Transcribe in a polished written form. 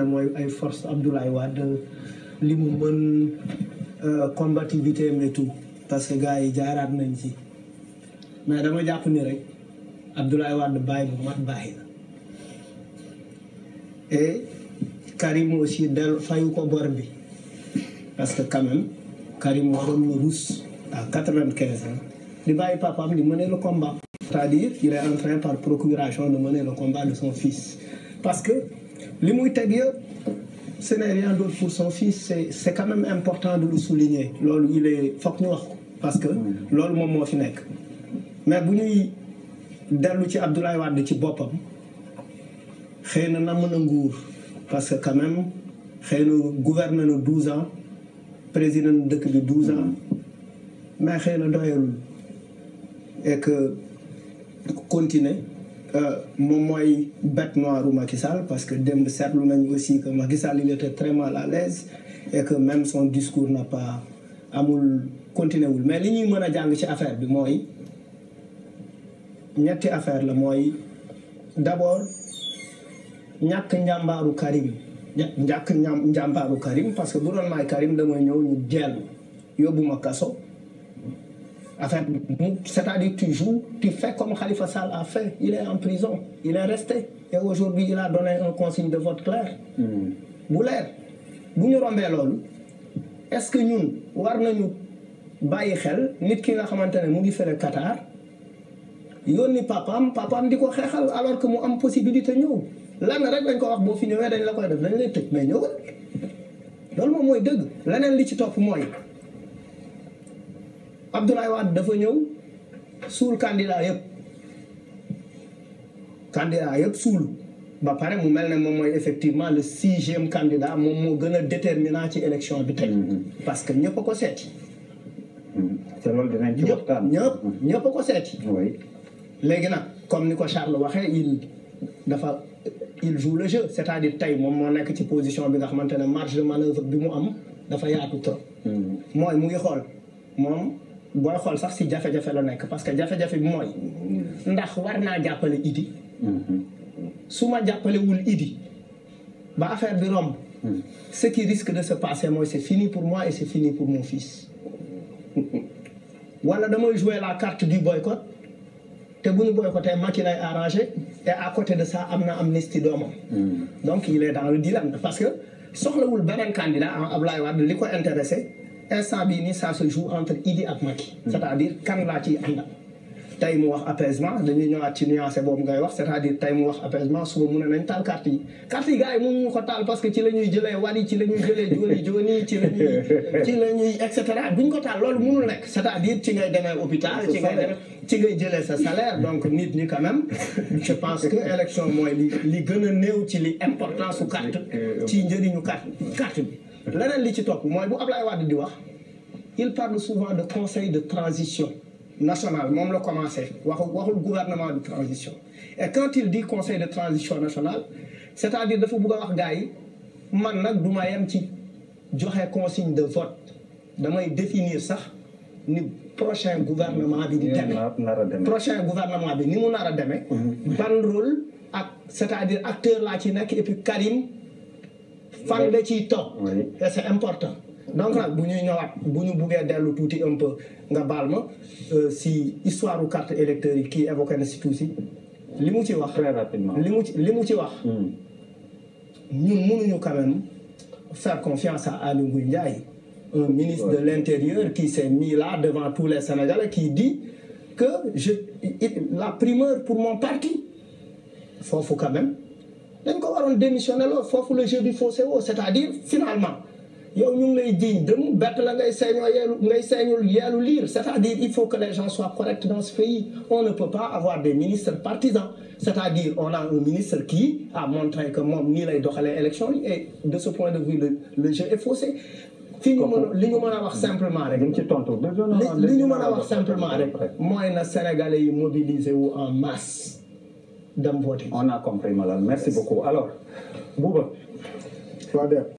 ne mooy ay force Abdoulaye Wade li mu mën combativité mais tout parce que gars yi jaaraat nañ ci mais dama jàpp ni rek Abdoulaye Wade bàyyi bu mat bàyyi la et Karim aussi del fayu ko bor bi parce que quand même Karim waroon na rus à 95 ans di bàyyi papaam di mener le combat, c'est-à-dire il est en train par procuration de mener le combat de son fils parce que li muy teg yëpp ce n'est rien d'autre pour son fils, c'est quand même important de le souligner loolu il est foog ñu wax ko parce que loolu moom moo fi nekk mais bu ñuy dellu ci Abdoulaye Wade ci boppam xëy na mën a nguur parce que quand même xëy na gouverné na 12 ans président dëkk bi 12 ans mais xëy na doyalul et que continuer moom mooy bête noire u Macky Sall parce que démb seetlu nañu aussi que Macky Sall il était très mal à l'aise et que même son discours n'a pas amul continué wul mais li ñuy mën a jàng ci affaire bi mooy ñetti affaire la mooy d'abord ñàkk njàmbaaru Karim njàmbaaru Karim parce que bu doon maay Karim damay ñëw ñu jeel yóbbu ma kaso affaire c'est-à-dire tu fais comme Khalifa Sall a fait, il est en prison, il est resté et aujourd'hui il a donné un consigne de vote clair bu leer bu ñu rombee loolu est-ce que ñun war nañu bàyyi xel nit ki nga xamante ne mu ngi fële Qatar yónni papaam di ko xeexal alors que mu am possibilité ñëw lan rek dañ ko wax boo fi ñëwee dañ la koy def dañ lay tëj mais ñëwal loolu moom mooy dëgg leneen li ci topp mooy Abdoulaye Wade dafa ñëw suul candidat yëpp suul ba pare mu mel ne moom mooy effectivement le 6e candidat moom moo gën a déterminant ci élection bi tey parce que ñëpp a ko seeti te loolu dinañ ci waxtaan ñëpp a ko seeti léegi nag comme ni ko Charles waxee il joue le jeu c'est-à-dire tey moom moo nekk ci position bi nga xamante ne marge de manœuvre bi mu am dafa yaatu trop mooy mu ngi xool moom booy xool sax si jafe-jafe la nekk parce que jafe-jafe bi mooy ndax war naa jàppale Idi su ma jàppalewul Idi ba affaire bi romb ce qui risque de se passer mooy c'est fini pour moi et c'est fini pour mon fils wala damay jouer la carte du boycott te bu ñu boycotté Macky lay arrangé et à côté de ça am na amnistie doomam donc il est dans le dilemme parce que soxlawul beneen candidat Abdoulaye Wade li ko intéressé instant bii nii ça se joue entre Idi ak Macky c'est-à-dire kan laa ciy àndal tey mu wax apaisement dañuy ñëwaat ci nuancé boobu ngay wax c'est-à-dire tey mu wax apaisement suba mu ne nañ taal carte yi gars yi mënuñu ko taal parce que ci la ñuy jëlee Wally ci la ñuy jëlee joni ci la ñuy et cetera duñ ko taal loolu mënul nekk c'est-à-dire ci ngay demee hôpital ci ngay jëlee sa salaire donc nit ñi quand même je pense que élection mooy li gën a néew ci li importance su carte ci njëriñu carte bi leneen li ci topp mooy bu Abdoulaye Wade di wax il parle souvent de conseil de transition national moom la commencé waxul gouvernement de transition et quand il dit conseil de transition national c'est-à-dire dafa bëgg a wax gars yi man nag du ma yem ci joxe consigne de vote damay définir sax ni prochain gouvernement bi di demee prochain gouvernement bi ni mu nar a demee ban rôle ak c'est-à-dire acteur laa ci nekk et puis Karim fan la ciy toog et c'est important donc nag bu ñuy ñëwaat bu ñu buggee dellu tuuti un peu nga baal ma si histoire u carte électeur yi kii évoqué na si tuuti li mu ci wax très rapidement li mu ci wax ñun mënuñu quand même faire confiance à Aly Ngouille Ndiaye un ministre de l'Intérieur qui s'est mis là devant tous les Sénégalais qui dit que la primeur pour mon parti foofu quand même dañ ko waroon démissionner loolu foofu le jeu du faussé woo c'est-à-dire finalement yow ñu ngi lay jiiñ dem bett la ngay seeñul yeelu lire c'est-à-dire il faut que les gens soient corrects dans ce pays on ne peut pas avoir des ministres partisans c'est-à-dire on a un ministre qui a montré que moom nii lay doxalee élection yi et de ce point de vue le jeu est faussé li ñu mën a wax simplement rek li ñu mën a wax simplement rek mooy na Sénégalais yi mobiliser wu en masse dem voter. On a compris, madame. Merci beaucoup. Alors, Bouba.